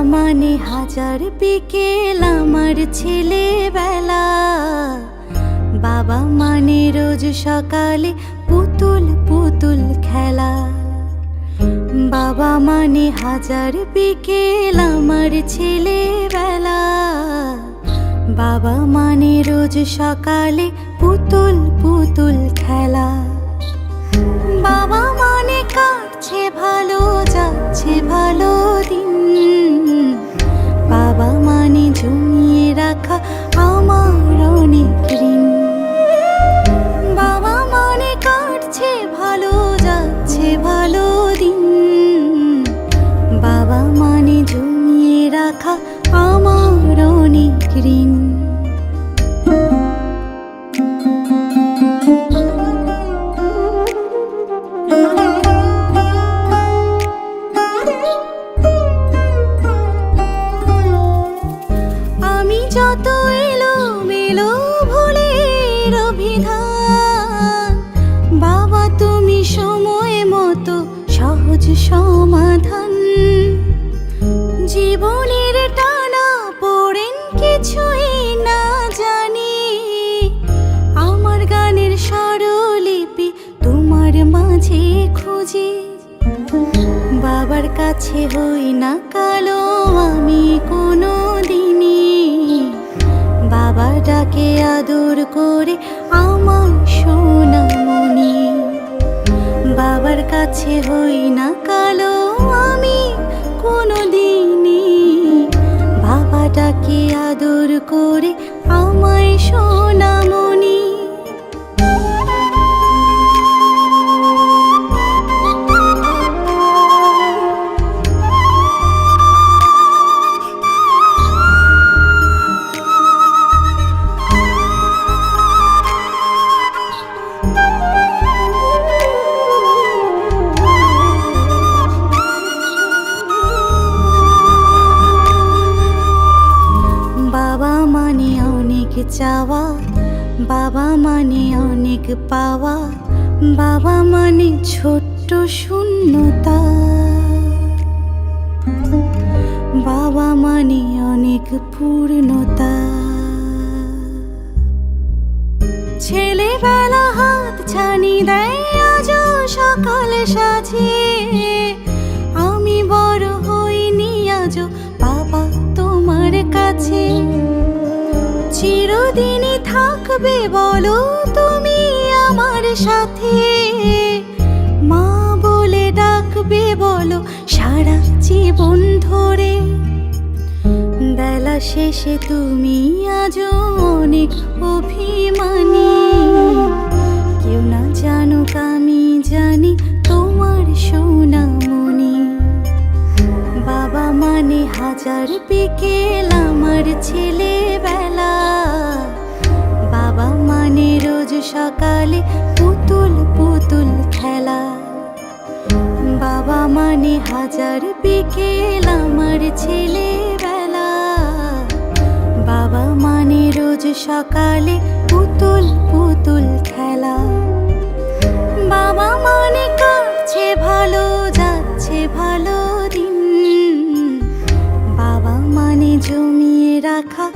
মানে হাজার বিকেল আমার ছেলেবেলা। বাবা মানে রোজ সকালে পুতুল পুতুল খেলা। বাবা মানে হাজার বিকেল আমার ছেলেবেলা। বাবা মানে রোজ সকালে পুতুল পুতুল খেলা। বাবা মানে কাটছে ভালো, যাচ্ছে ভালো দিন। বাবা মানে জমিয়ে রাখা আমার অনেক ঋণ। বাবা মানে কাটছে ভালো, যাচ্ছে ভালো দিন। বাবা মানে জমিয়ে রাখা আমার অনেক ঋণ। যত এলোমেলো ভুলের অভিধান, বাবা তুমি সময় মতো সহজ সমাধান। জীবনের টানা পড়েন কিছুই না জানি, আমার গানের স্বরলিপি তোমার মাঝে খুঁজি। বাবার কাছে হই না কালো আমি কোনো দিনই, বাবা ডাকে আদর করে আমার সোনামণি। বাবার কাছে হই না কালো আমি কোনো দিনই, বাবা ডাকে আদর করে আমায় সোনামণি। বাবা মানে অনেক চাওয়া, বাবা মানে অনেক পাওয়া। বাবা মানে ছোট্ট শূন্যতা। বাবা মানে অনেক পূর্ণতা। ছেলেবেলা হাত ছানি দেয় আজও সকাল সাজে। আমি বড় হইনি আজও বাবা তোমার কাছে। চিরদিনই থাকবে বলো তুমি আমার সাথে, মা বলে ডাকবে বলো সারা জীবন ধরে। বেলা শেষে তুমি আজও অনেক অভিমানী, কেউ না জানুক আমি জানি তোমার সোনামণি। বাবা মানে হাজার বিকেল আমার ছেলেবেলা। বাবা মানে রোজ সকালে পুতুল পুতুল খেলা। বাবা মানে হাজার বিকেল আমার ছেলেবেলা। বাবা মানে রোজ সকালে পুতুল পুতুল খেলা। বাবা মানে কাটছে ভালো, যাচ্ছে ভালো দিন। বাবা মানে জমিয়ে রাখা